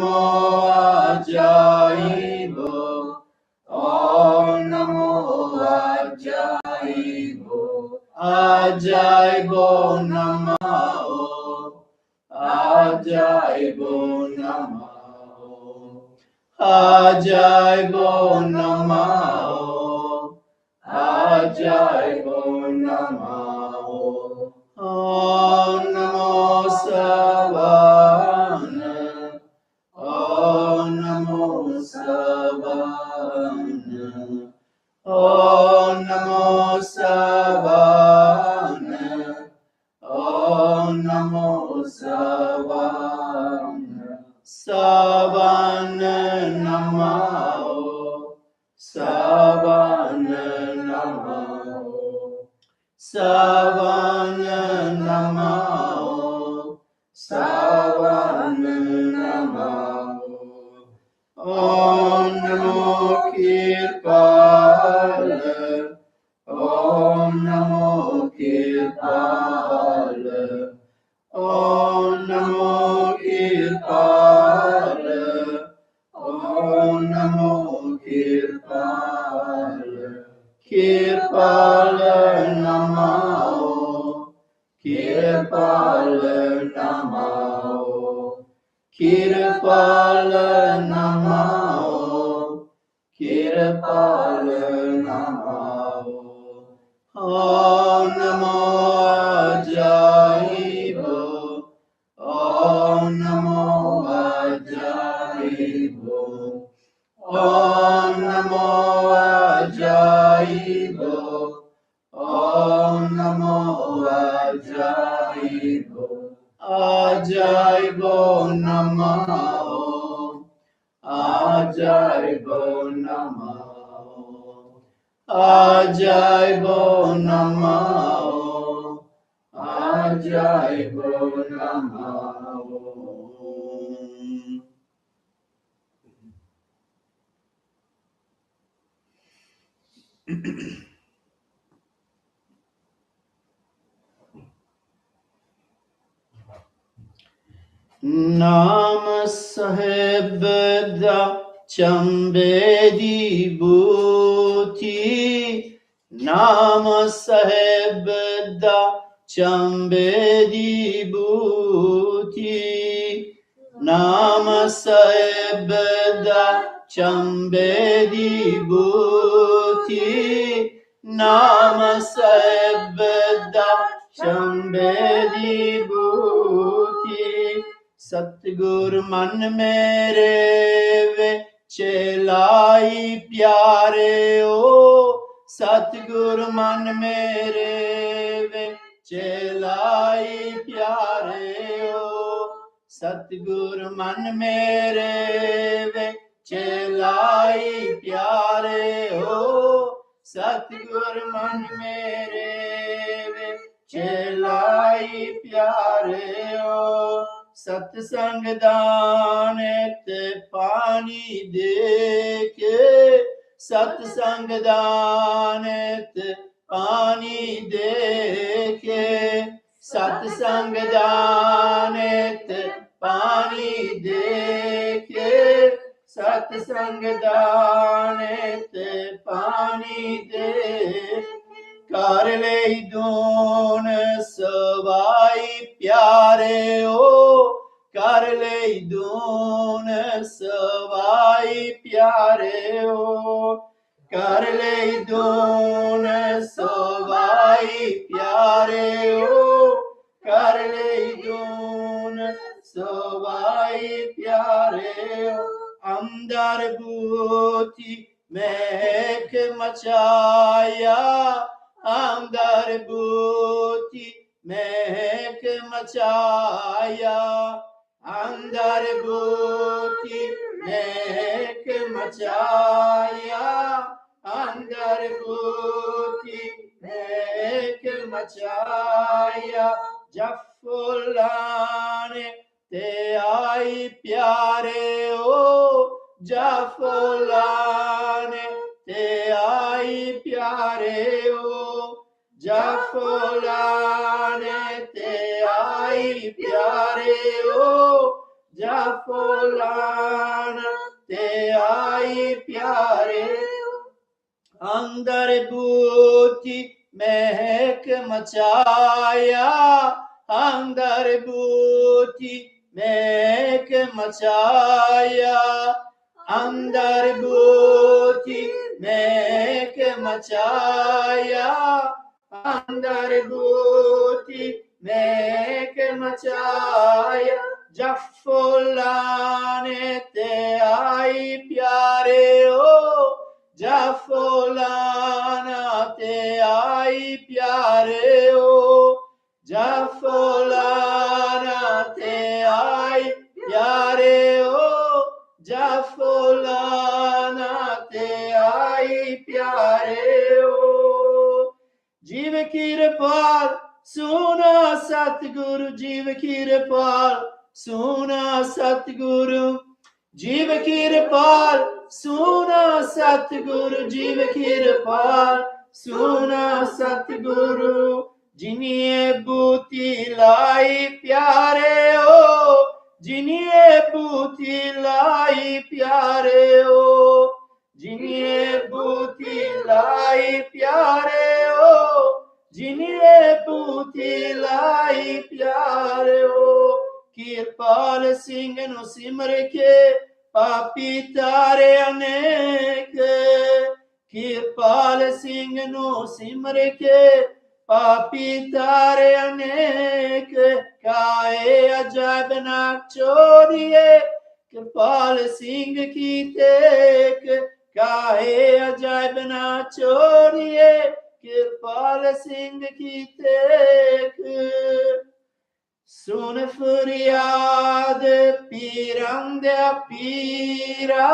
Namo Ajaib, Om Namo Ajaib, Ajaib Namo, Ajaib Namo, Ajaib Namo, Ajaib Namo. Om Namo Savana, Om Namo Savana, Om Namo Savana, Om Namo Savana, Savana Namo, Savana Namo, Savana Namo, Savana Namo. Om Namo Kirpala, Om Namo Kirpala, Om Namo Kirpala, Om Namo Kirpala, Kirpala Namo, Kirpala Namo, Kirpala Namo, Kirpala Namo. Om Namo Ajaib, Om Namo Ajaib, Om Namo Ajaib, Om Namo Ajaib, Ajaib Namo, Ajaib Namo, Ajaib Namo, Ajaib Namo. ਨਾਮ ਸਾਹਿਬ ਦਾ ਚੰਬੇ ਦੀ ਬੂਥੀ, ਨਾਮ ਸਾਹਿਬ ਦਾ ਚੰਬੇ ਦੀ ਬੂਥੀ, ਨਾਮ ਸਾਹਿਬ ਦਾ ਚੰਬੇ ਦੀ ਬੂਥੀ, ਨਾਮ ਸਾਹਿਬ ਦਾ ਚੰਬੇ ਦੀ ਬੂਥੀ। ਸਤਿਗੁਰ ਮਨ ਮੇਰੇ ਵਿੱਚ ਲਾਈ ਪਿਆਰਿਓ, ਸਤਿਗੁਰ ਮਨ ਮੇਰੇ ਵਿੱਚ ਲਾਈ ਪਿਆਰਿਓ, ਸਤਿਗੁਰ ਮਨ ਮੇਰੇ ਵਿੱਚ ਲਾਈ ਪਿਆਰਿਓ, ਸਤਿਗੁਰ ਮਨ ਮੇਰੇ ਵਿੱਚ ਲਾਈ ਪਿਆਰਿਓ। ਸਤਸੰਗ ਦਾਨ ਤੇ ਪਾਣੀ ਦੇ ਕੇ, ਸਤਸੰਗ ਦਾਨ ਤੇ ਪਾਣੀ ਦੇ ਕੇ, ਸਤਸੰਗ ਦਾਨ ਤੇ ਪਾਣੀ ਦੇ ਕੇ, ਸਤਸੰਗ ਦਾਨ ਤੇ ਪਾਣੀ ਦੇ। ਕਰ ਲਈ ਦੂਨ ਸਵਾਈ ਪਿਆਰਿਓ, ਕਰ ਲਈ ਦੂਨ ਸਵਾਈ ਪਿਆਰਿਓ, ਕਰ ਲਈ ਦੂਨ ਸਵਾਈ ਪਿਆਰਿਓ, ਕਰ ਲਈ ਦੂਨ ਸਵਾਈ ਪਿਆਰਿਓ। ਅੰਦਰ ਬੂਥੀ ਮਹਿਕ ਮਚਾਇਆ, ਅੰਦਰ ਬੂਥੀ ਮਹਿਕ ਮਚਾਇਆ, ਅੰਦਰ ਬੂਥੀ ਮਹਿਕ ਮਚਾਇਆ, ਅੰਦਰ ਬੂਥੀ ਮਹਿਕ ਮਚਾਇਆ। ਜਫੁਲਾਨ ਤੇ ਆਈ ਪਿਆਰਿਓ, ਜਫੁਲਾਨ ਤੇ ਆਈ ਪਿਆਰਿਓ, ਜਫੁਲਾਨ ਤੇ ਆਈ ਪਿਆਰਿਓ, जाफुलान ते आई प्यारे अंदर बूटी महक मचाया अंदर बूटी महक मचाया अंदर बूटी महक मचाया अंदर बूटी महक मचाया जफुलाने ते आई प्यारे ओ जफुलाना ते आई प्यारे ओ जफुलाना ते आई प्यारे ओ जफुलाना ते आई प्यारे ओ जीव किरपाल सुना सतगुरु जीव किरपाल सुना सतगुरु जीव किरपाल सुना सतगुरु जीव किरपाल सुना सतगुरु जिन्हें बूटी लाई प्यारे ओ जिन्हें बूटी लाई प्यारे ओ जिन्हें बूटी लाई प्यारे ओ जिन्हें बूटी लाई प्यारे ओ किरपाल सिंह नु सिमर के पापी तारे अनेक किरपाल सिंह नु सिमर के पापी तारे अनेक काए अजायब ना चोरिए किरपाल सिंह की टेक काए अजायब ना चोरिए किरपाल सिंह की टेक सुन फरियाद पीरं दे पीरा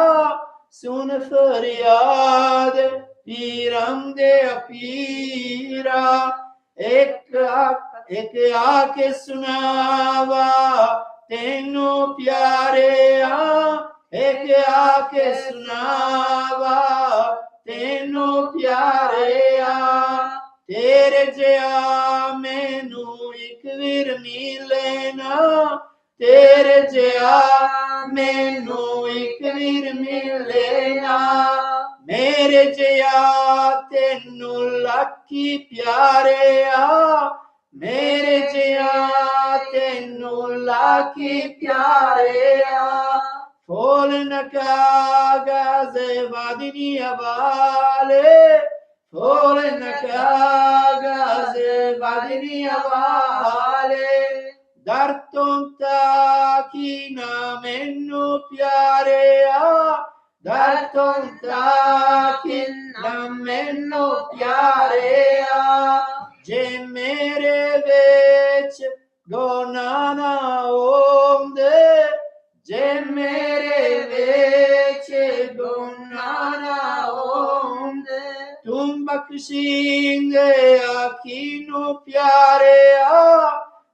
सुन फरियाद पीरं दे पीरा एक आके सुनावा तेनू प्यारे एक आके सुनावा तेनू प्यारे तेरे जया मैनू एक वीर मिले ना तेरे जया मैनू एक वीर मिले ना मेरे जया तेनू लाखी प्यारे मेरे जया तेनू लाखी प्यारे फूल न कागज वादिनी वाले फूल न कागज वादिनी वाले दर तुम ताकी ना मैनू प्यारे दर तुम ताकी ना मैनू प्यारे जे मेरे बेच गोना ना ओंदे जे मेरे बेच गोना ना ओंदे तुम बख्शींगे आखिनो प्यारे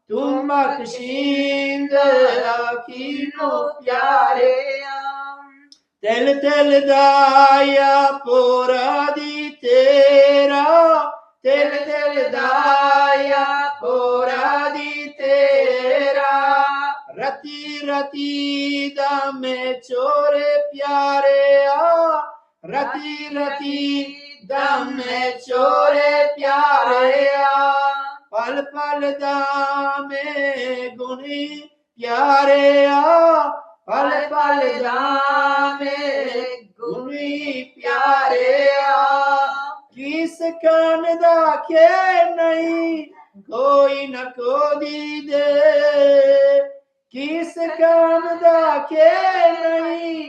तुम बख्शींगे आखिनो प्यारे तिल तिल दाया पूरा दी तेरा तिल तिल दाया पूरा दी तेरा रती रती दमे चोरे प्यारे रती रती दमे चोरे प्यारे पल पल दामे गुणी प्यारे पल पल दामे गुणी प्यारे किस कान दा के नहीं कोई न कोदी दे किस कान दा के नहीं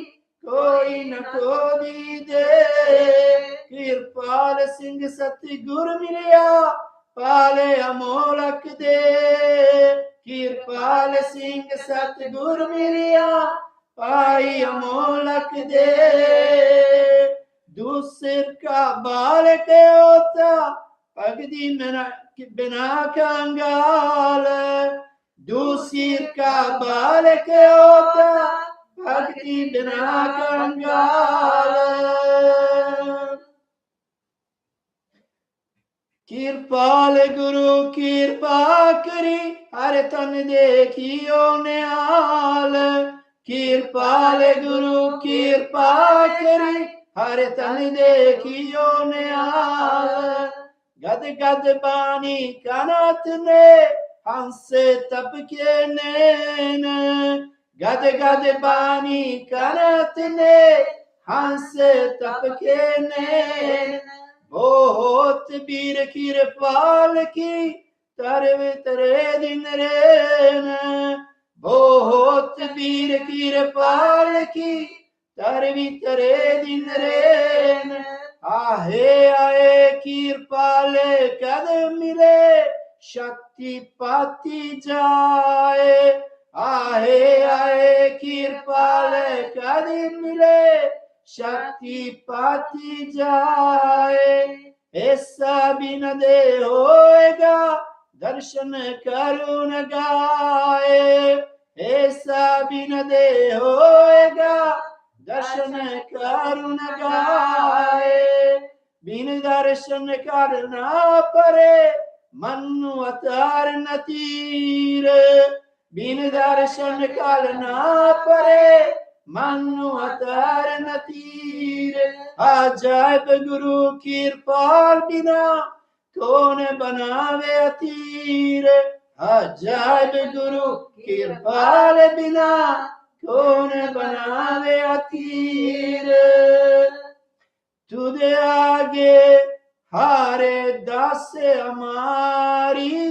कोई न कोदी दे किरपाल सिंह सतगुर मिलिया पाले अमोलक दे किरपाल सिंह सतगुर मिलिया पाई अमोलक दे दूसर का बाल के होता पगदी बिना कंगाल दूसर का बाल के होता पगदी बिना कंगाल किरपाल गुरु किरपा करी हर तन देखियो निहाल किरपाल गुरु किरपा करी हर तन देखियो निहाल गद गद बानी कनत ने हंस तप के नैन गद गद बानी कनत ने हंस तप के नैन बहुत वीर किरपाल की तरव तरे दिन रेन बहुत वीर किरपाल की तरवी तरे दिन रेन आहे आए किरपाल कद मिले शक्ति पाती जाए आहे आए किरपाल कद मिले शक्ति पाती जाए ऐसा भी न दे होएगा दर्शन करुण गाए ऐसा भी न दे होएगा दर्शन करुण गाए बिन दर्शन करना परे मनु अतार न तीर बिन दर्शन करना परे मनु अतार न तीर अजायब गुरु किरपाल बिना कौन बनावे अतीर अजायब गुरु किरपाल बिना कौन बनावे अतीर तुझे आगे हारे दास हमारी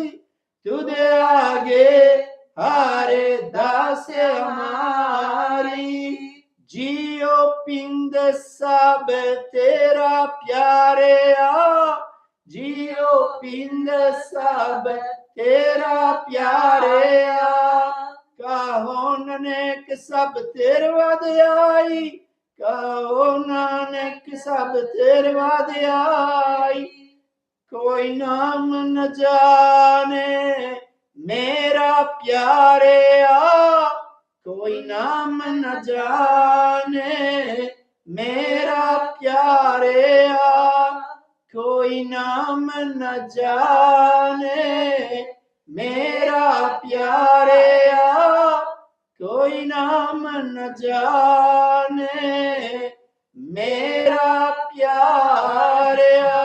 तुझे आगे हारे दास हमारी जियो पिंड सब तेरा प्यारे आ जियो पिंड सब तेरा प्यारे आ कहो नानक सब तेरे वाद आई कहो नानक सब तेरे वाद आई कोई नाम न जाने मेरा प्यारे आ कोई नाम न जाने मेरा प्यारे आ कोई नाम न जाने मेरा प्यारे आ कोई नाम न जाने मेरा प्यारे आ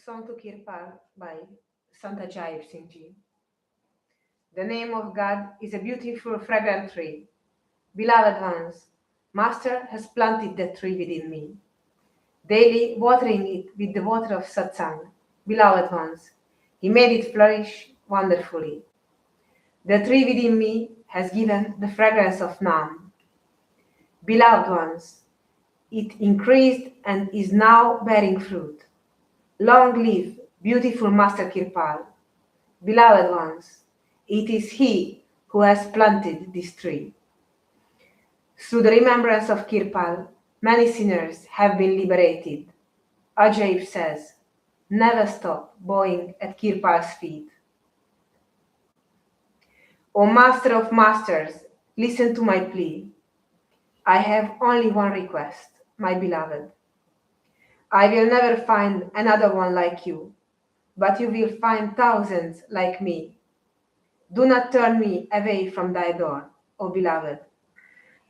Song to Kirpal by Sant Ajaib Singh Ji. The name of God is a beautiful fragrant tree. Beloved ones, Master has planted that tree within me, daily watering it with the water of Satsang. Beloved ones, He made it flourish wonderfully. The tree within me has given the fragrance of Nam. Beloved ones, it increased and is now bearing fruit. Long live beautiful Master Kirpal. Beloved ones, it is He who has planted this tree. Through the remembrance of Kirpal, many sinners have been liberated. Ajaib says, never stop bowing at Kirpal's feet. O Master of Masters, listen to my plea. I have only one request, my beloved. I will never find another one like you, but you will find thousands like me. Do not turn me away from thy door, O beloved.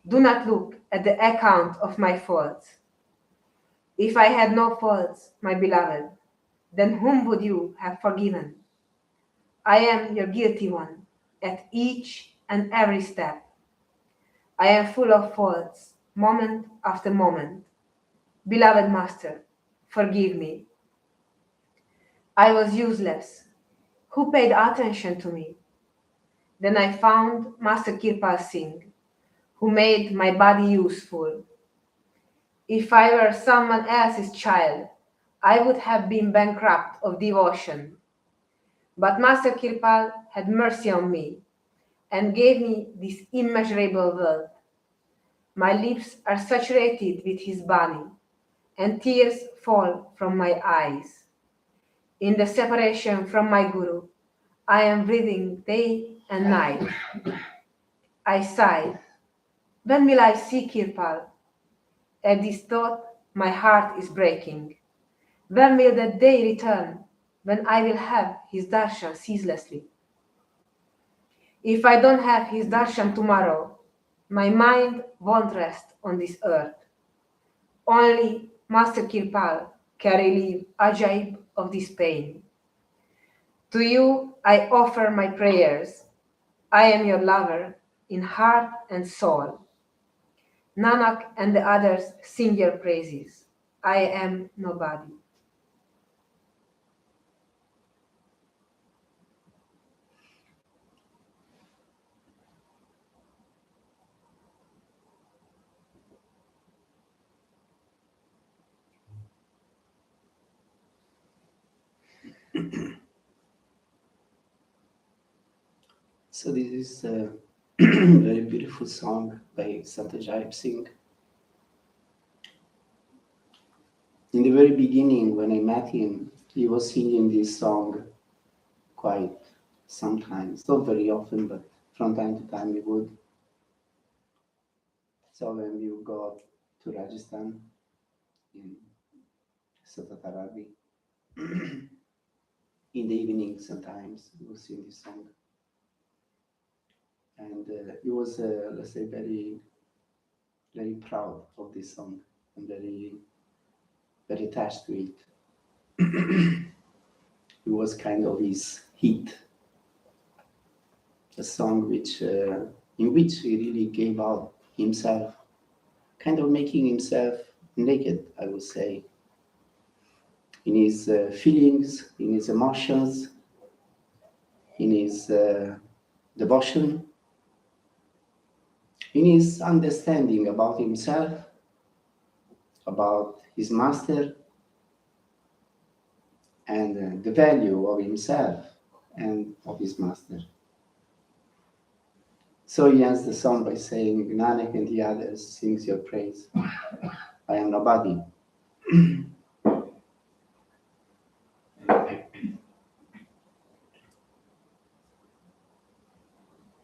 Do not look at the account of my faults. If I had no faults, my beloved, then whom would you have forgiven? I am your guilty one at each and every step. I am full of faults, moment after moment. Beloved Master, forgive me. I was useless. Who paid attention to me? Then I found Master Kirpal Singh, who made my body useful. If I were someone else's child, I would have been bankrupt of devotion. But Master Kirpal had mercy on me and gave me this immeasurable wealth. My lips are saturated with his body, and tears fall from my eyes. In the separation from my Guru, I am breathing day and night. I sigh. When will I see Kirpal? At this thought, my heart is breaking. When will that day return when I will have his darshan ceaselessly? If I don't have his darshan tomorrow, my mind won't rest on this earth. Only Master Kirpal can relieve Ajaib of this pain. To you I offer my prayers. I am your lover in heart and soul. Nanak and the others sing your praises. I am nobody. So this is a very beautiful song by Sant Ajaib Singh. In the very beginning, when I met him, he was singing this song quite sometimes, not very often, but from time to time he would. So when you go to Rajasthan in Satatarabi, in the evening sometimes he would sing this song. And he was, let's say, very, very proud of this song and very, very attached to it. It was kind of his hit, a song which, in which he really gave out himself, kind of making himself naked, I would say, in his feelings, in his emotions, in his devotion, in his understanding about himself, about his master, and the value of himself and of his master. So he ends the song by saying, Nanak and the others sings your praise. I am nobody.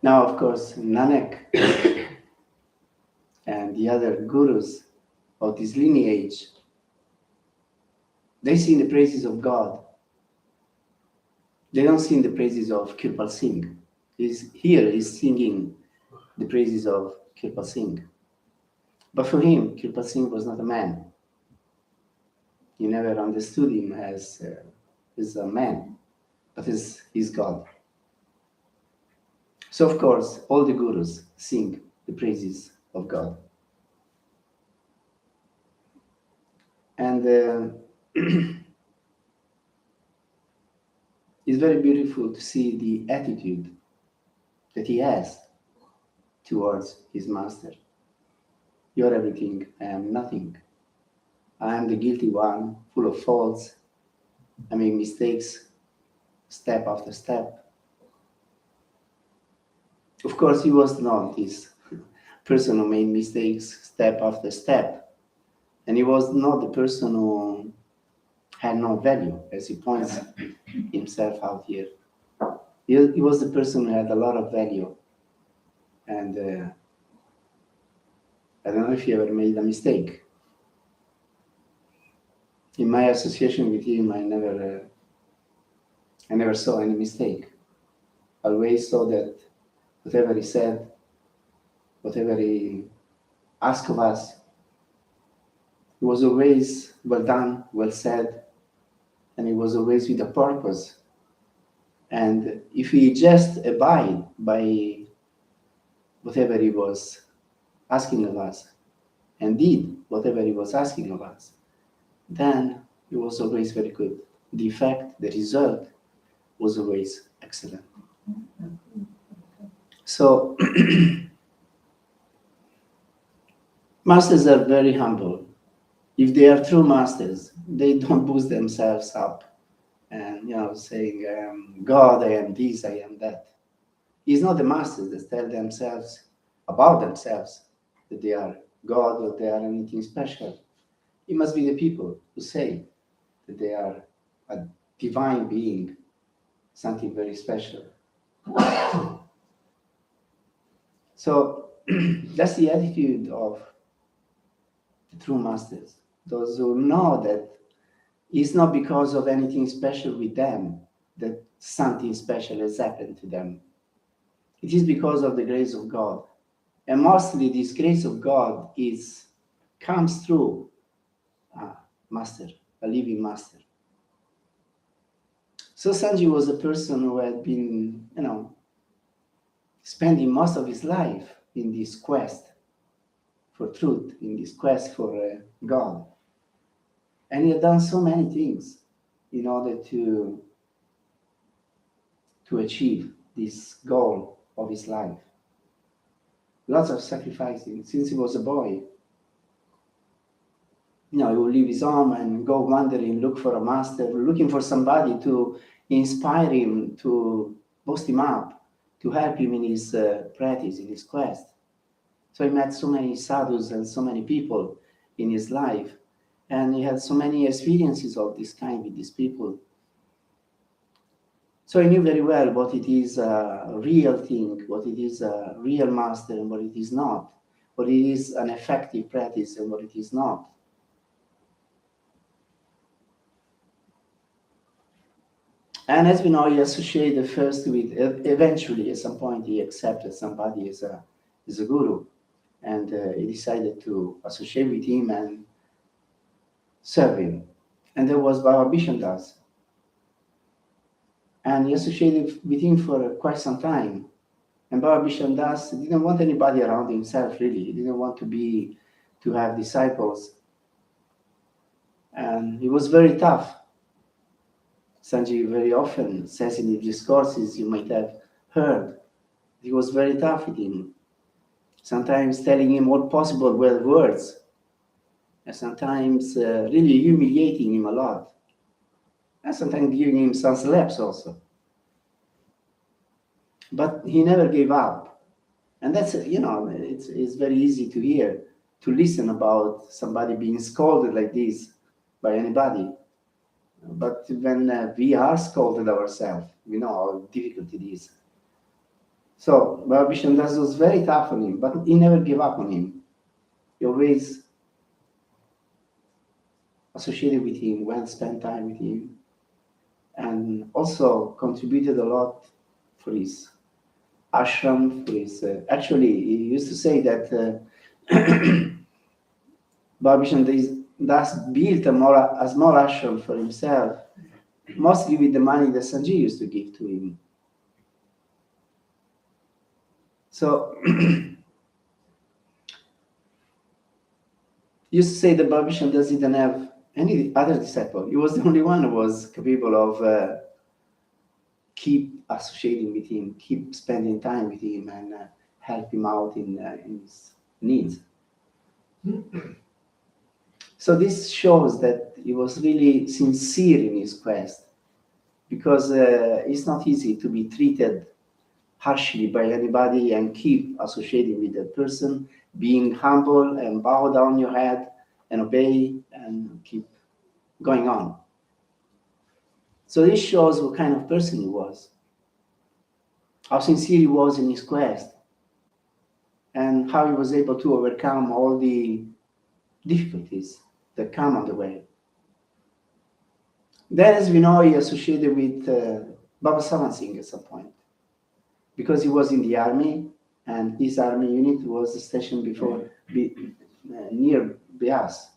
Now, of course, Nanak and the other gurus of this lineage, they sing the praises of God. They don't sing the praises of Kirpal Singh. He's singing the praises of Kirpal Singh. But for him, Kirpal Singh was not a man. He never understood him as a man, but as his God. So, of course, all the gurus sing the praises of God. And it's very beautiful to see the attitude that he has towards his master. You're everything, I am nothing. I am the guilty one, full of faults. I make mistakes step after step. Of course, he was not this person who made mistakes step after step. And he was not the person who had no value, as he points himself out here. He was the person who had a lot of value. And I don't know if he ever made a mistake. In my association with him, I never saw any mistake. I always saw that whatever he said, whatever he asked of us, it was always well done, well said, and it was always with a purpose. And if we just abide by whatever he was asking of us and did whatever he was asking of us, then it was always very good. The effect, the result was always excellent. So masters are very humble. If they are true masters, they don't boost themselves up and saying, I am God, I am this, I am that. It's not the masters that tell themselves about themselves that they are God or they are anything special. It must be the people who say that they are divine being, something very special. So that's the attitude of the true masters, those who know that it's not because of anything special with them that something special has happened to them. It is because of the grace of God. And mostly this grace of God comes through a master, a living master. So Sanji was a person who had been, spending most of his life in this quest for truth, in this quest for God. And he had done so many things in order to achieve this goal of his life. Lots of sacrificing since he was a boy. He would leave his home and go wandering, look for a master, looking for somebody to inspire him, to boost him up, to help him in his practice, in his quest. So he met so many sadhus and so many people in his life, and he had so many experiences of this kind with these people. So he knew very well what it is a real thing, what it is a real master and what it is not, what it is an effective practice and what it is not. And as we know, he associated first with, eventually at some point he accepted somebody as a guru, and he decided to associate with him and serve him. And there was Baba Bishandas. And he associated with him for quite some time. And Baba Bishandas didn't want anybody around himself, really. He didn't want to have disciples. And he was very tough. Sanji very often says in his discourses, you might have heard, he was very tough with him. Sometimes telling him all possible words, and sometimes really humiliating him a lot, and sometimes giving him some slaps also. But he never gave up. And that's, it's very easy to hear, to listen about somebody being scolded like this by anybody. But when we are scolded ourselves, we know how difficult it is. So Baba Bishandas was very tough on him, but he never gave up on him. He always associated with him, went, spent time with him, and also contributed a lot for his ashram, for his... actually, he used to say that Baba Bishandas built a small ashram for himself, mostly with the money that Sanji used to give to him. So, used to say that Baba Bishandas didn't have any other disciple. He was the only one who was capable of keep associating with him, keep spending time with him, and help him out in his needs. So this shows that he was really sincere in his quest, because it's not easy to be treated harshly by anybody and keep associating with that person, being humble and bow down your head and obey and keep going on. So this shows what kind of person he was, how sincere he was in his quest, and how he was able to overcome all the difficulties that come on the way. Then, as we know, he associated with Baba Satsang Singh at some point, because he was in the army, and his army unit was stationed near Bias.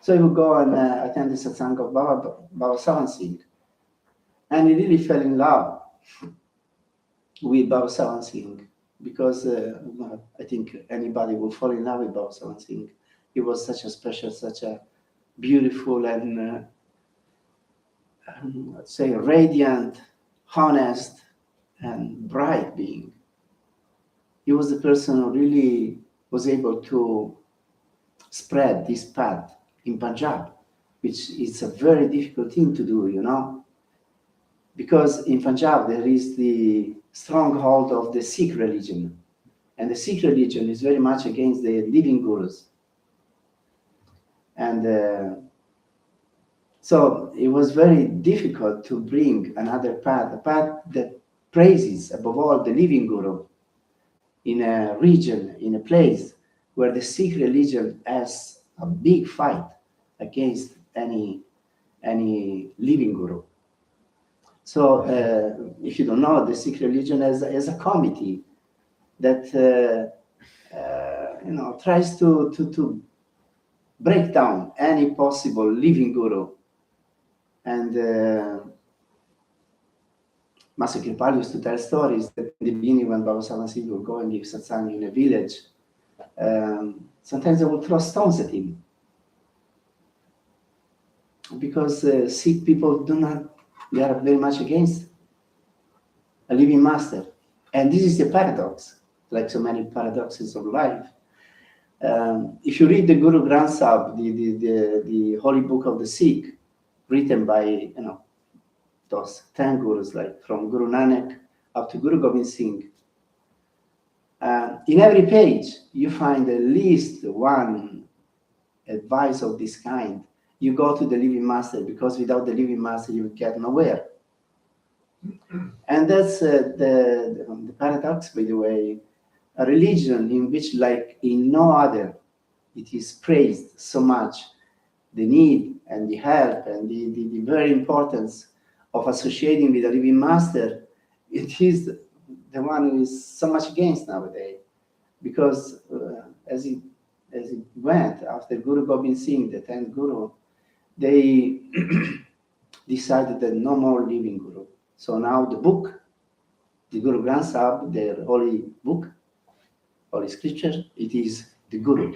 So he would go and attend the Satsang of Baba Satsang Singh. And he really fell in love with Baba Satsang Singh, because I think anybody will fall in love with Baba Satsang Singh. He was such a special, such a beautiful and, let's say, radiant, honest, and bright being. He was the person who really was able to spread this path in Punjab, which is a very difficult thing to do, because in Punjab there is the stronghold of the Sikh religion, and the Sikh religion is very much against the living gurus. And So it was very difficult to bring another path, a path that praises above all the living Guru in a region, in a place where the Sikh religion has a big fight against any living Guru. So if you don't know, the Sikh religion has a committee that tries to break down any possible living Guru. And Master Kirpal used to tell stories that in the beginning, when Baba Savan Singh would go and give satsang in a village, sometimes they would throw stones at him. Because Sikh people they are very much against a living master. And this is the paradox, like so many paradoxes of life. If you read the Guru Granth Sahib, the holy book of the Sikh, written by those 10 gurus, like from Guru Nanak up to Guru Gobind Singh, in every page you find at least one advice of this kind. You go to the living master, because without the living master you get nowhere. And that's the paradox, by the way. A religion in which, like in no other, it is praised so much, the need and the help and the very importance of associating with a living master, it is the one who is so much against nowadays. Because as it went, after Guru Gobind Singh, the 10th Guru, they decided that no more living Guru. So now the book, the Guru Granth Sahib, their holy book, holy scripture, it is the Guru.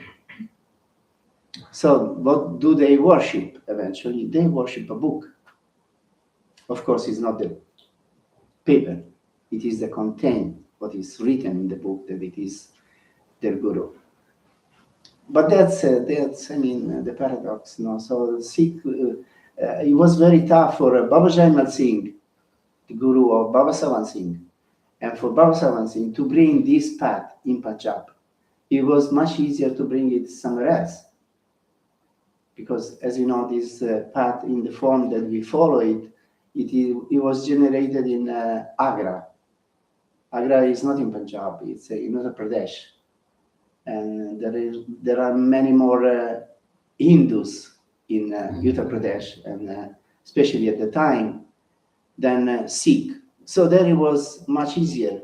So what do they worship eventually? They worship a book. Of course, it's not the paper. It is the content, what is written in the book, that it is their Guru. But that's the paradox. So Sikh, it was very tough for Baba Jaimal Singh, the Guru of Baba Savan Singh, and for Baba Savan Singh to bring this path in Punjab. It was much easier to bring it somewhere else. Because, as you know, this path in the form that we follow it was generated in Agra. Agra is not in Punjab, it's in Uttar Pradesh. And there are many more Hindus in Uttar Pradesh, and especially at the time, than Sikh. So there it was much easier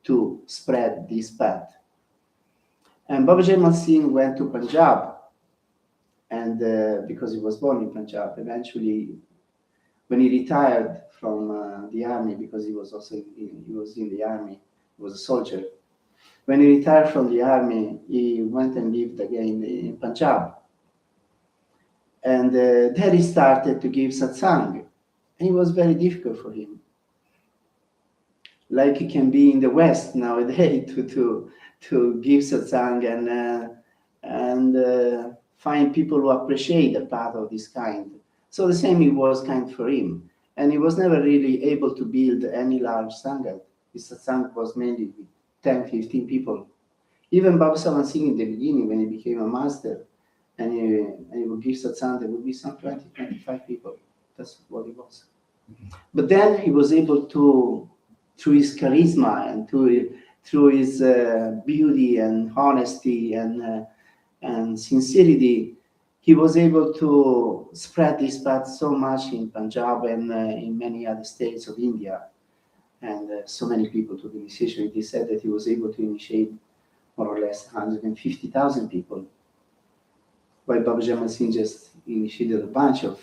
to spread this path. And Baba Jaimal Singh went to Punjab, and because he was born in Punjab, eventually, when he retired from the army, because he was in the army, he was a soldier. When he retired from the army, he went and lived again in Punjab. And there he started to give satsang. And it was very difficult for him. Like it can be in the West nowadays to give satsang and find people who appreciate a path of this kind. So the same it was kind for him. And he was never really able to build any large sangha. His satsang was mainly 10, 15 people. Even Baba Savan Singh in the beginning, when he became a master, and he would give satsang, there would be some 20, 25 people. That's what it was. But then he was able to, through his charisma and through his beauty and honesty and sincerity, he was able to spread this path so much in Punjab and in many other states of India. And so many people took initiation. It is said that he was able to initiate more or less 150,000 people, while Baba Jaimal Singh just initiated a bunch of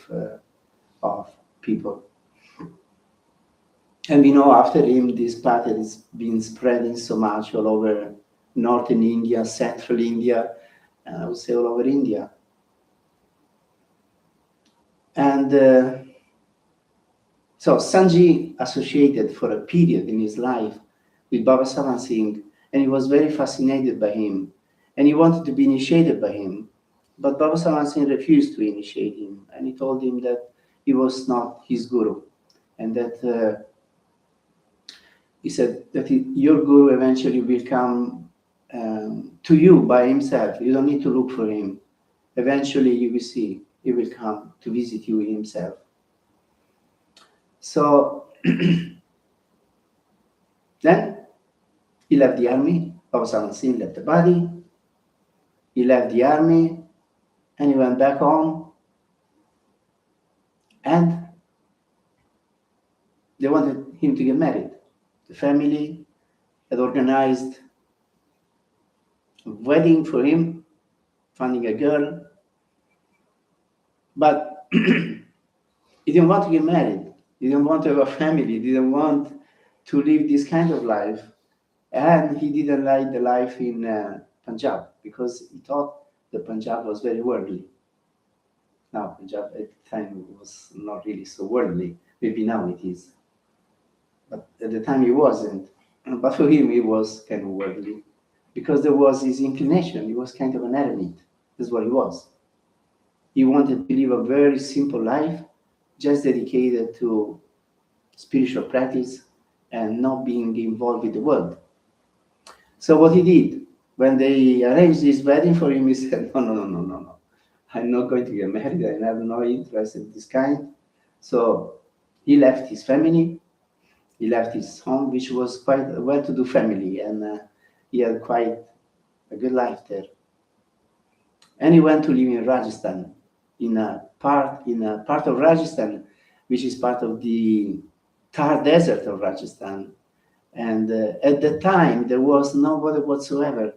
people. And we know after him, this path has been spreading so much all over northern India, central India, and I would say all over India. And so Sanji associated for a period in his life with Baba Savan Singh, and he was very fascinated by him, and he wanted to be initiated by him. But Baba Savan Singh refused to initiate him, and he told him that he was not his guru, and that he said that your guru eventually will come to you by himself. You don't need to look for him. Eventually you will see. he will come to visit you himself. So then he left the army. Baba Satguru Singh left the body. He left the army and he went back home. And they wanted him to get married. The family had organized a wedding for him, finding a girl. But he didn't want to get married. He didn't want to have a family. He didn't want to live this kind of life. And he didn't like the life in Punjab because he thought that Punjab was very worldly. Now, Punjab at the time was not really so worldly. Maybe now it is. But at the time he wasn't. But for him, he was kind of worldly because there was his inclination. He was kind of an eremit. That's what he was. He wanted to live a very simple life, just dedicated to spiritual practice and not being involved with the world. So what he did, when they arranged this wedding for him, he said, no. I'm not going to get married. I have no interest in this kind. So he left his family. He left his home, which was quite a well-to-do family, and he had quite a good life there. And he went to live in Rajasthan, in a part of Rajasthan, which is part of the Thar Desert of Rajasthan. And at the time, there was no water whatsoever.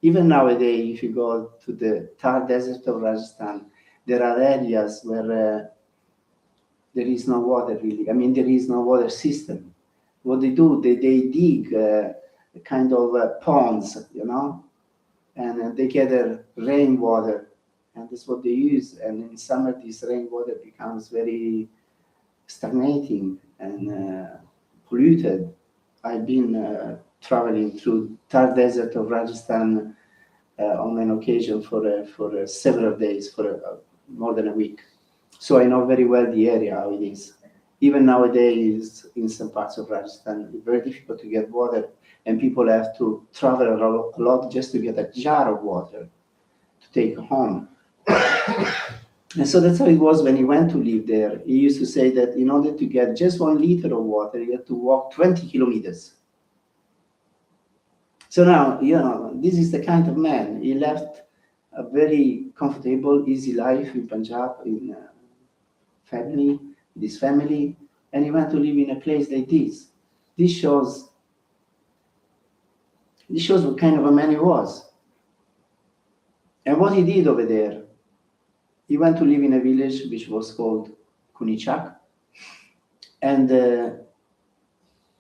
Even nowadays, if you go to the Thar Desert of Rajasthan, there are areas where there is no water really. I mean, there is no water system. What they do, they dig kind of ponds, and they gather rainwater, and that's what they use. And in summer, this rainwater becomes very stagnating and polluted. I've been traveling through Thar Desert of Rajasthan on an occasion for several days, for more than a week. So I know very well the area, how it is. Even nowadays, in some parts of Rajasthan, it's very difficult to get water, and people have to travel a lot just to get a jar of water to take home. And so that's how it was when he went to live there. He used to say that in order to get just 1 liter of water, he had to walk 20 kilometers. So now, this is the kind of man. He left a very comfortable, easy life in Punjab, in this family, and he went to live in a place like this. This shows what kind of a man he was. And what he did over there, he went to live in a village which was called Kunichak, and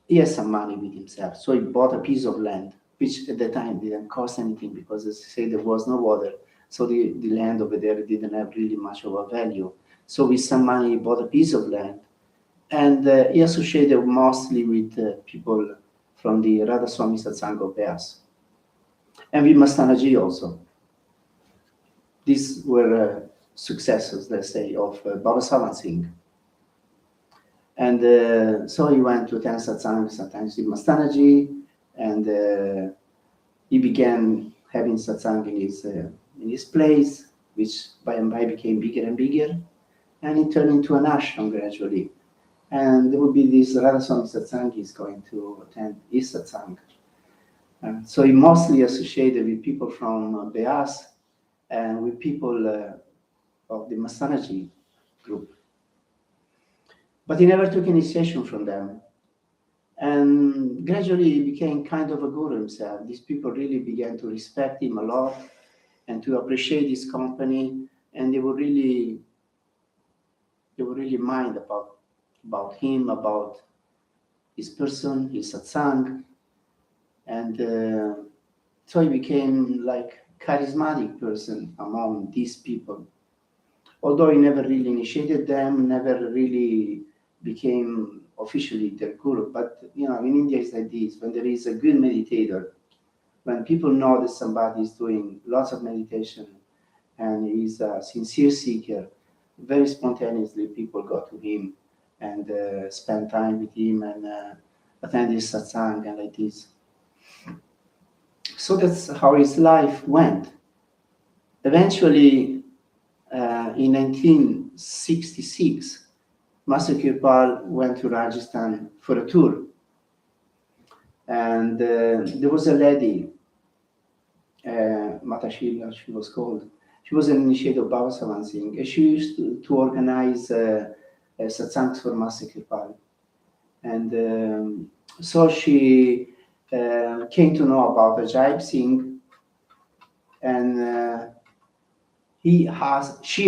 he had some money with himself. So he bought a piece of land, which at the time didn't cost anything because, as I say, there was no water. So the land over there didn't have really much of a value. So with some money, he bought a piece of land, and he associated mostly with people from the Radhaswami Satsang of Beas, and with Mastanaji also. These were successors, let's say, of Baba Satguru Singh. And so he went to attend Satsang, sometimes with Mastanaji, and he began having Satsang in his place, which by and by became bigger and bigger. And it turned into an ashram gradually. And there would be this Radhaswami Satsang is going to attend his Satsang. So he mostly associated with people from Beas and with people of the Mastanaji group. But he never took initiation from them. And gradually he became kind of a guru himself. These people really began to respect him a lot and to appreciate his company, and they would really mind about him, about his person, his satsang. And so he became like charismatic person among these people. Although he never really initiated them, never really became officially their guru. But in India it's like this. When there is a good meditator, when people know that somebody is doing lots of meditation and he's a sincere seeker, very spontaneously people go to him and spend time with him and attend his satsang and like this. So that's how his life went. Eventually, in 1966, Master Kirpal went to Rajasthan for a tour. And there was a lady, Matashila, she was called. She was an initiate of Baba Savan Singh. She used to organize Satsangs for Master Kirpal. And so she came to know about Ajaib Singh, and she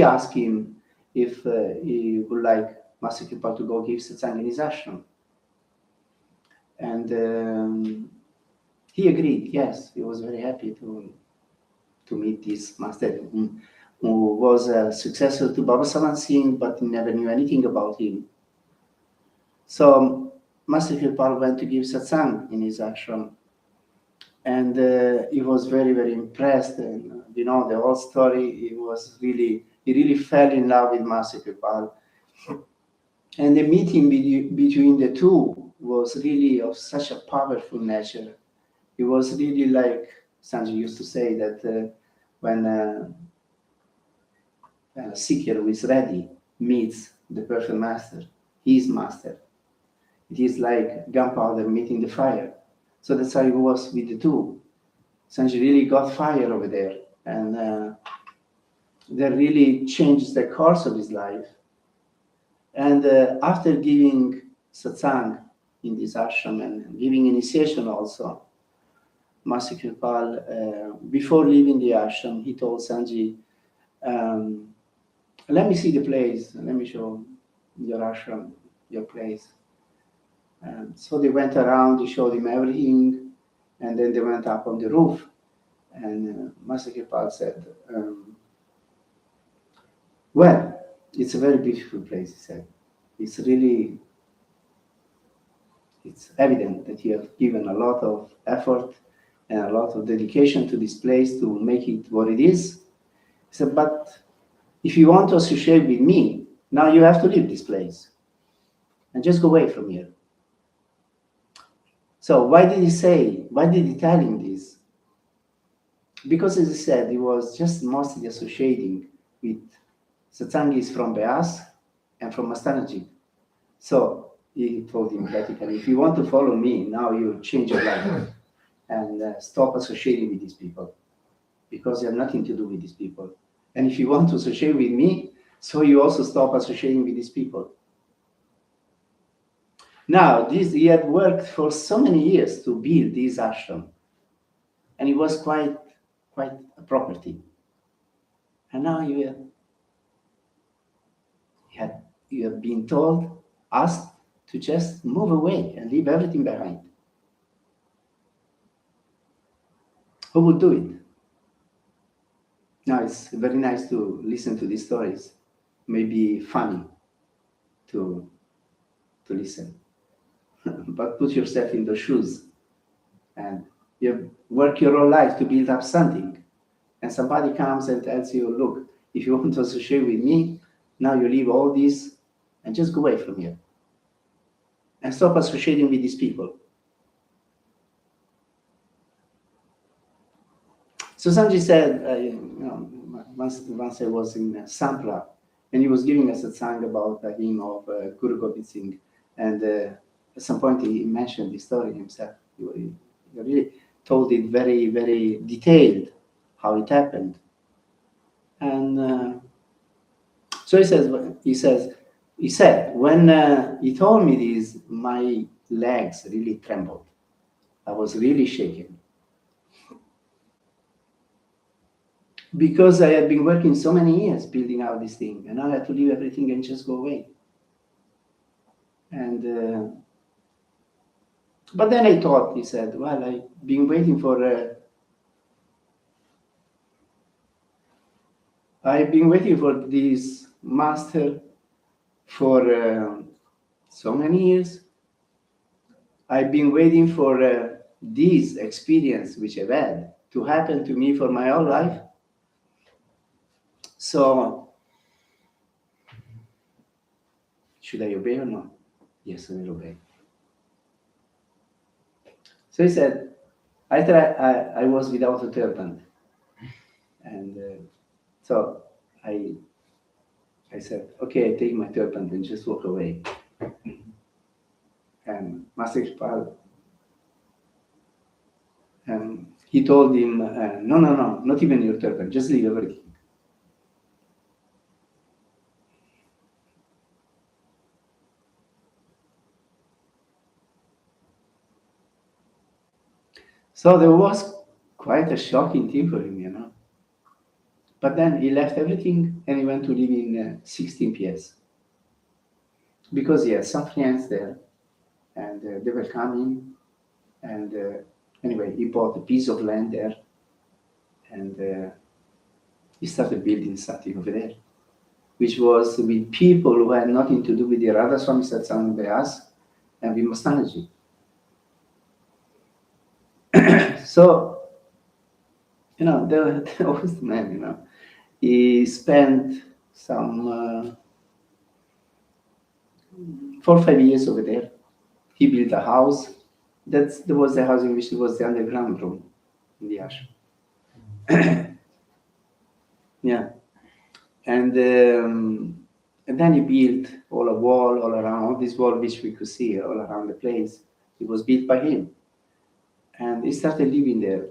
asked him if he would like Master Kirpal to go give satsang in his ashram. And he agreed, yes, he was very happy to meet this master who was a successor to Baba Savan Singh, but never knew anything about him. So Master Kirpal went to give satsang in his ashram, and he was very, very impressed. And you know the whole story. He really fell in love with Master Kirpal, and the meeting between the two was really of such a powerful nature. It was really like Sanjay used to say that when a seeker who is ready meets the perfect master, his master, it is like gunpowder meeting the fire. So that's how it was with the two. Sanjay really got fire over there, and that really changed the course of his life. And after giving satsang in this ashram and giving initiation also, Master Kirpal, before leaving the ashram, he told Sanjay, let me see the place, let me show your ashram, your place. So they went around, he showed him everything, and then they went up on the roof. And Master Kirpal said, well, it's a very beautiful place, he said. It's evident that you have given a lot of effort and a lot of dedication to this place to make it what it is. He said, but if you want to associate with me, now you have to leave this place and just go away from here. So why did he tell him this? Because as I said, he was just mostly associating with Satsangis from Beas and from Astanajik. So he told him practically, if you want to follow me, now you change your life and stop associating with these people, because you have nothing to do with these people. And if you want to associate with me, so you also stop associating with these people. Now, he had worked for so many years to build this ashram, and it was quite a property. And now you have been asked to just move away and leave everything behind. Who would do it? Now, it's very nice to listen to these stories. Maybe funny to listen. But put yourself in those shoes. And you have worked your whole life to build up something. And somebody comes and tells you, look, if you want to associate with me, now you leave all this and just go away from here. And stop associating with these people. So Sanjay said, once I was in Sampla, and he was giving us a satsang about the hymn of Guru Gobind Singh, and at some point he mentioned the story himself. He really told it very, very detailed how it happened. And so he said, when he told me this, my legs really trembled. I was really shaking. Because I had been working so many years building out this thing, and now I had to leave everything and just go away. And but then I thought, he said, well, I've been waiting for this master for so many years. I've been waiting for this experience which I've had to happen to me for my whole life. So, should I obey or not? Yes, I will obey. So he said, I was without a turban. And so I I said, okay, I take my turban and just walk away. And Master Kripal, he told him, no, not even your turban, just leave everything. So there was quite a shocking thing for him, you know. But then he left everything and he went to live in 16 PS. Because he had some friends there and they were coming. And anyway, he bought a piece of land there and he started building something over there, which was with people who had nothing to do with the Radha Swami Satsang Beas and with Mastanaji. So, you know, there was the man, you know. He spent some 4 or 5 years over there. He built a house. There was the house in which it was the underground room in the ashram. Yeah. And then he built all a wall all around, all this wall which we could see all around the place. It was built by him. And he started living there.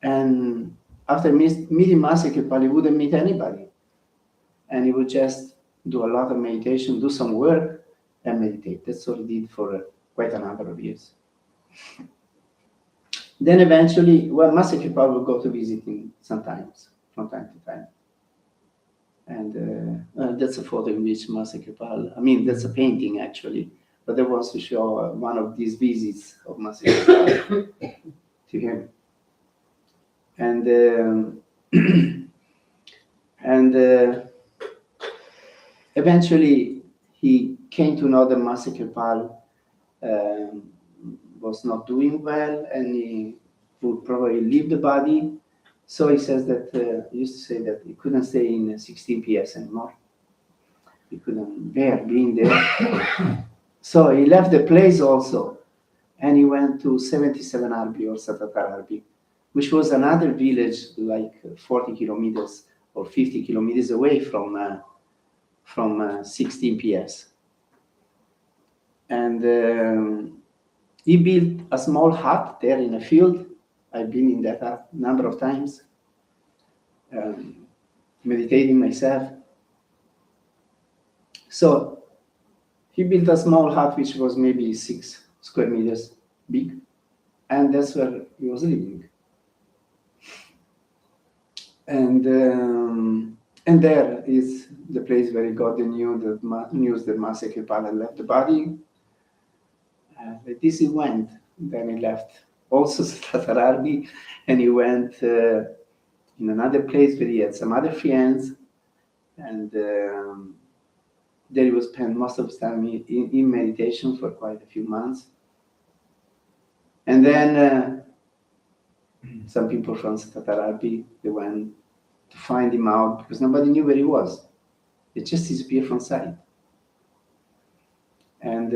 And after meeting Master Kripal, he wouldn't meet anybody. And he would just do a lot of meditation, do some work, and meditate. That's what he did for quite a number of years. Then eventually, well, Master Kripal would go to visit him sometimes, from time to time. And that's a photo in which Master Kripal, I mean, that's a painting actually, but I want to show one of these visits of Master Kripal to him. And eventually he came to know that Master Kripal was not doing well and he would probably leave the body. So he says that, he used to say that he couldn't stay in 16 PS anymore. He couldn't bear being there. So he left the place also and he went to 77 Arbi or Satatar Arbi, which was another village like 40 kilometers or 50 kilometers away from 16 PS. And he built a small hut there in a field. I've been in that hut a number of times, meditating myself. So he built a small hut which was maybe 6 square meters big, and that's where he was living. And there is the place where he got the news that Master Kripal had left the body. Like this he went. Then he left also Satararbi, and he went in another place where he had some other friends, and there he was spent most of his time in meditation for quite a few months. And then some people from Satararbi, they went to find him out because nobody knew where he was. He just disappeared from sight. And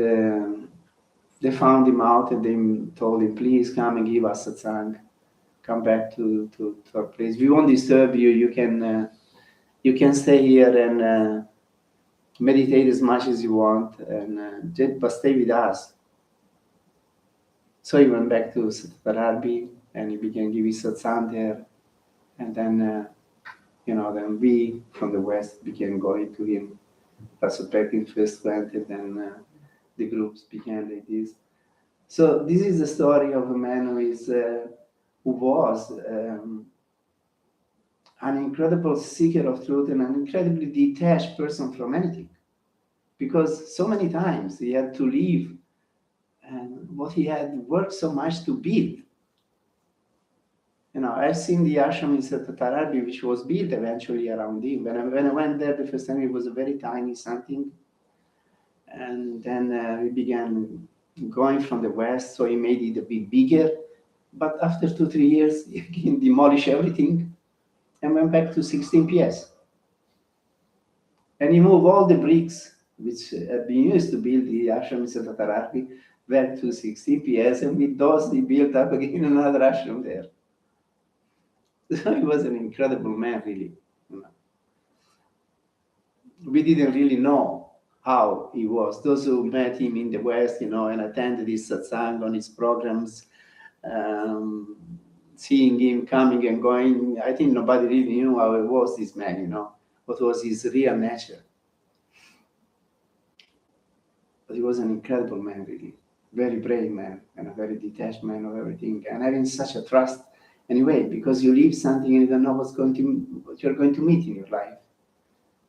they found him out and they told him, please come and give us satsang. Come back to our place. We won't disturb you. You can stay here and meditate as much as you want, but stay with us. So he went back to Satararbi and he began giving satsang there. And then, then we from the West began going to him. Pastor Perkins first went, and then the groups began like this. So this is the story of a man who was an incredible seeker of truth and an incredibly detached person from anything. Because so many times he had to leave what he had worked so much to build. I've seen the ashram in Satararbi, which was built eventually around him. When I went there the first time, it was a very tiny something. And then we began going from the west, so he made it a bit bigger. But after 2-3 years, he demolished everything and went back to 16 PS. And he moved all the bricks, which had been used to build the ashram in Satararbi, back to 16 PS, and with those, he built up again another ashram there. So he was an incredible man, really. we didn't really know how he was. Those who met him in the West, and attended his satsang on his programs, seeing him coming and going, I think nobody really knew how it was, this man, what was his real nature. But he was an incredible man, really. Very brave man, and a very detached man of everything, and having such a trust anyway, because you leave something and you don't know what you're going to meet in your life.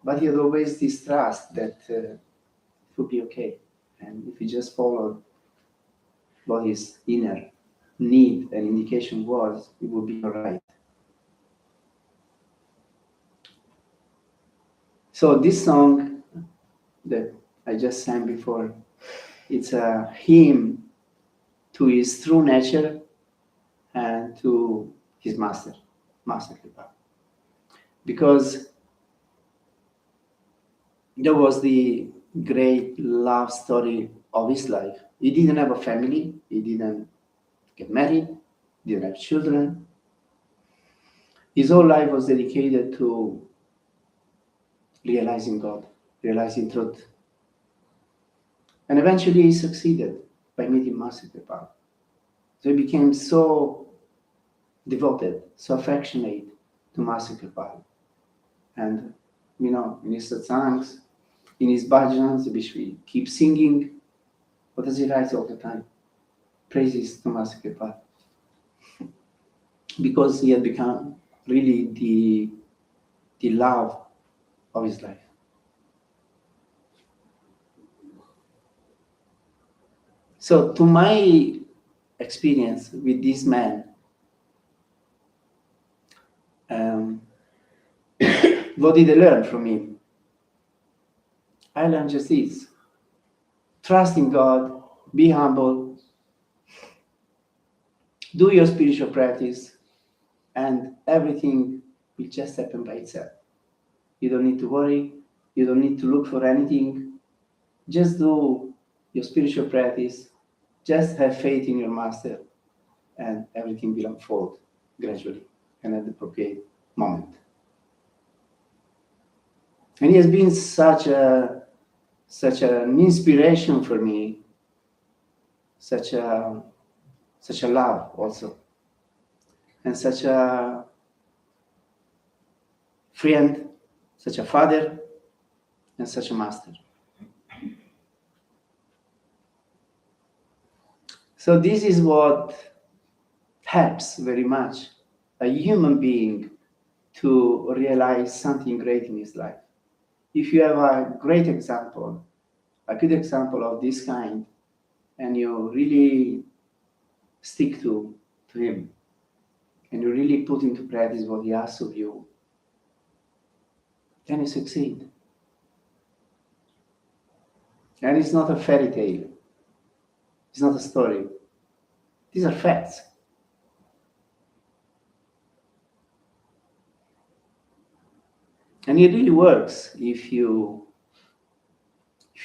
But he had always this trust that it will be okay. And if you just follow what his inner need and indication was, it will be all right. So this song that I just sang before, it's a hymn to his true nature and to his master, Master Kripa. Because that was the great love story of his life. He didn't have a family, he didn't get married, didn't have children. His whole life was dedicated to realizing God, realizing truth. And eventually he succeeded by meeting Master Kripa. So he became so devoted, so affectionate to Master Kripa. And, in his Satsangs, in his bhajans, which we keep singing, what does he write all the time? Praises to Master Kripa. Because he had become really the love of his life. So to my experience with this man, what did I learn from him? I learned just this. Trust in God, be humble, do your spiritual practice, and everything will just happen by itself. You don't need to worry, you don't need to look for anything. Just do your spiritual practice, just have faith in your master, and everything will unfold gradually and at the appropriate moment. And he has been such an inspiration for me, such a love also, and such a friend, such a father, and such a master. So this is what helps very much a human being to realize something great in his life. If you have a great example, a good example of this kind, and you really stick to him, and you really put into practice what he asks of you, then you succeed. And it's not a fairy tale. It's not a story. These are facts. And it really works if you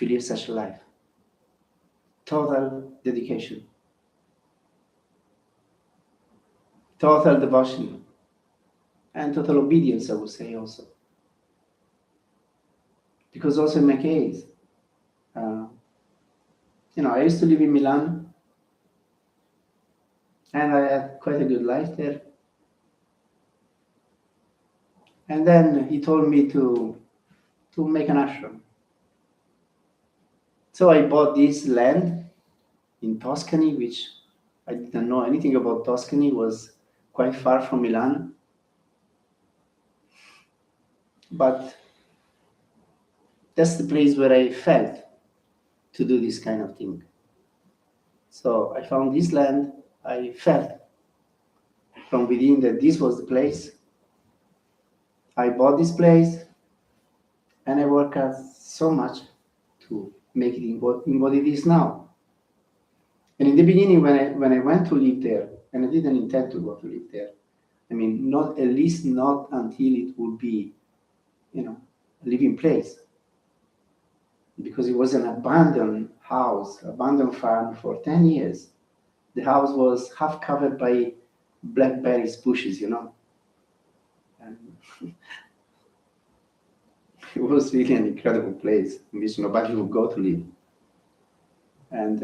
live such a life. Total dedication. Total devotion. And total obedience, I would say also. Because also in my case, I used to live in Milan, and I had quite a good life there. And then he told me to make an ashram. So I bought this land in Tuscany, which I didn't know anything about. Tuscany. It was quite far from Milan. But that's the place where I felt to do this kind of thing. So I found this land. I felt from within that this was the place. I bought this place, and I worked so much to make it in what it is now. And in the beginning, when I went to live there, and I didn't intend to go to live there, not until it would be, a living place, because it was an abandoned house, abandoned farm for 10 years. The house was half covered by blackberries bushes, And it was really an incredible place in which nobody would go to live. And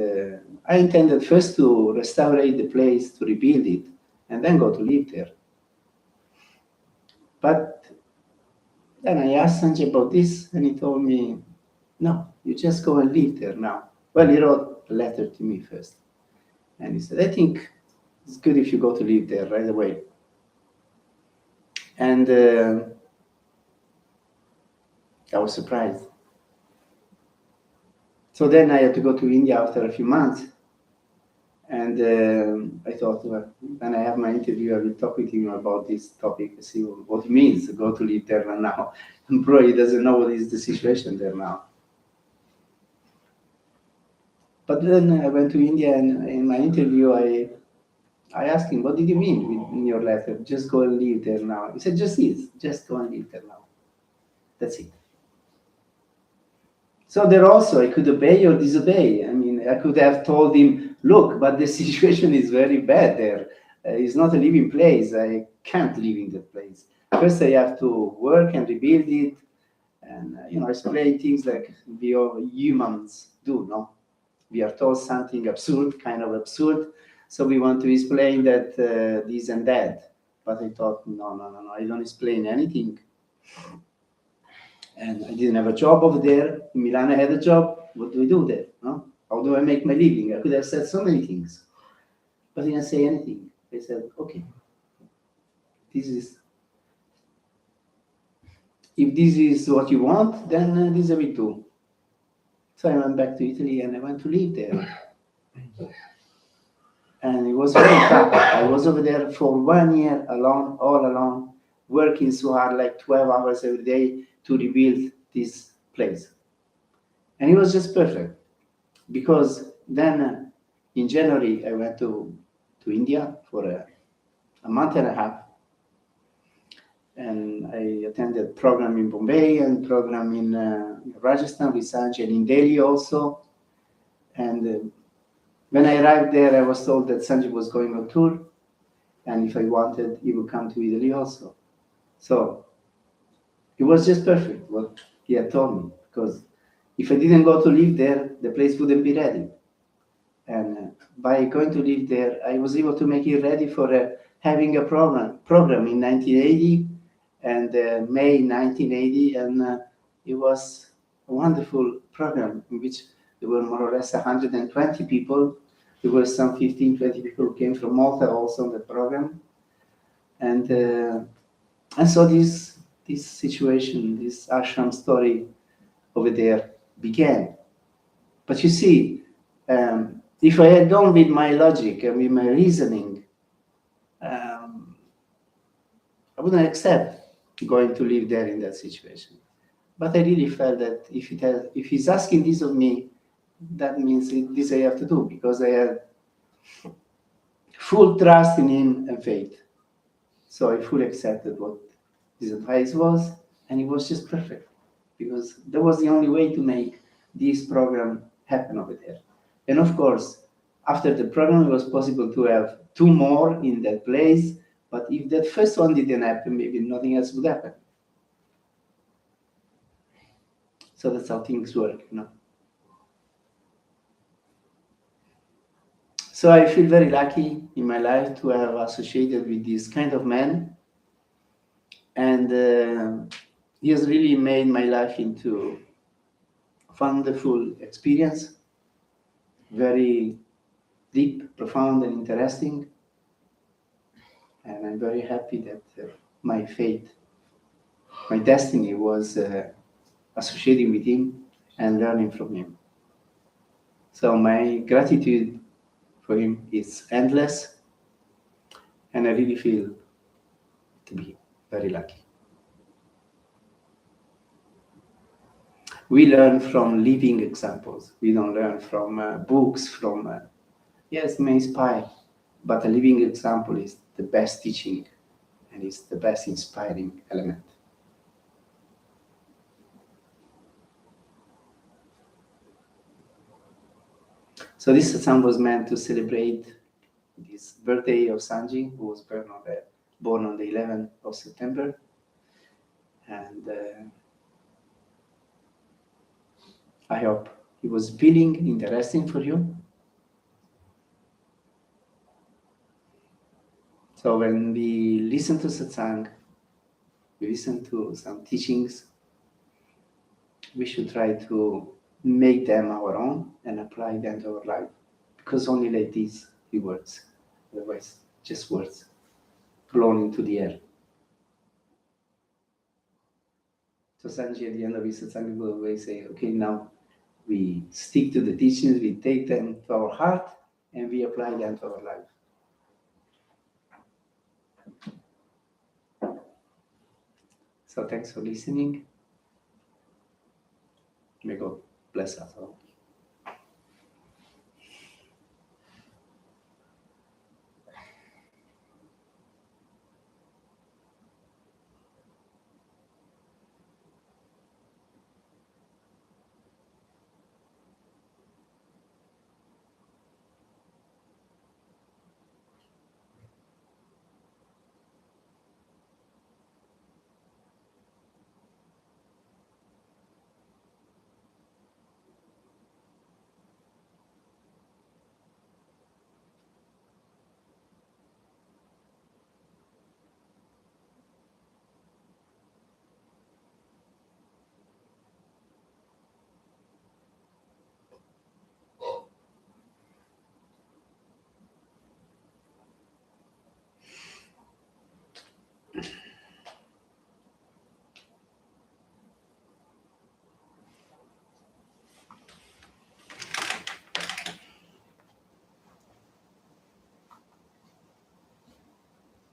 I intended first to restore the place, to rebuild it, and then go to live there. But then I asked Sanjay about this, and he told me, no, you just go and live there now. Well, he wrote a letter to me first. And he said, I think it's good if you go to live there right away. And I was surprised. So then I had to go to India after a few months. And I thought, well, when I have my interview, I will talk with him about this topic, see what it means to go to live there now. And probably he doesn't know what is the situation there now. But then I went to India, and in my interview, I asked him, what did you mean in your letter? Just go and live there now. He said, just this, just go and live there now. That's it. So there also, I could obey or disobey. I mean, I could have told him, look, but the situation is very bad there. It's not a living place. I can't live in that place. First, I have to work and rebuild it. And, explain things like we all humans do, no? We are told something absurd, kind of absurd. So we want to explain that this and that. But I thought, no, I don't explain anything. And I didn't have a job over there. In Milan, I had a job. What do I do there? No? How do I make my living? I could have said so many things. But I didn't say anything. I said, okay, if this is what you want, then this I will do. So I went back to Italy and I went to live there. And it was very tough. I was over there for 1 year alone, all alone, working so hard, like 12 hours every day to rebuild this place. And it was just perfect. Because then in January, I went to India for a month and a half. And I attended a program in Bombay and program in Rajasthan with Sanjay, and in Delhi also. And when I arrived there, I was told that Sanjay was going on tour, and if I wanted, he would come to Italy also. So it was just perfect what he had told me, because if I didn't go to live there, the place wouldn't be ready. And by going to live there, I was able to make it ready for having a program in 1980 and May 1980, and it was a wonderful program in which there were more or less 120 people. There were some 15, 20 people who came from Malta also on the program. And so this situation, this ashram story over there began. But you see, if I had gone with my logic and with my reasoning, I wouldn't accept going to live there in that situation. But I really felt that if he's asking this of me, that means this I have to do, because I had full trust in him and faith. So I fully accepted what his advice was, and it was just perfect, because that was the only way to make this program happen over there. And of course, after the program, it was possible to have 2 more in that place. But if that first one didn't happen, maybe nothing else would happen. So that's how things work, So I feel very lucky in my life to have associated with this kind of man. And he has really made my life into a wonderful experience, very deep, profound, and interesting. And I'm very happy that my fate, my destiny was associating with him and learning from him. So my gratitude for him is endless, and I really feel to be very lucky. We learn from living examples. We don't learn from books, yes, may inspire, but a living example is the best teaching and is the best inspiring element. So this satsang was meant to celebrate this birthday of Sanji, who was born on the 11th of September. And I hope it was feeling interesting for you. So when we listen to satsang, we listen to some teachings, we should try to make them our own and apply them to our life. Because only like these it works. Otherwise, just words blown into the air. So Sanji at the end of his satsang will always say, okay, now we stick to the teachings, we take them to our heart, and we apply them to our life. So thanks for listening. May God bless us all.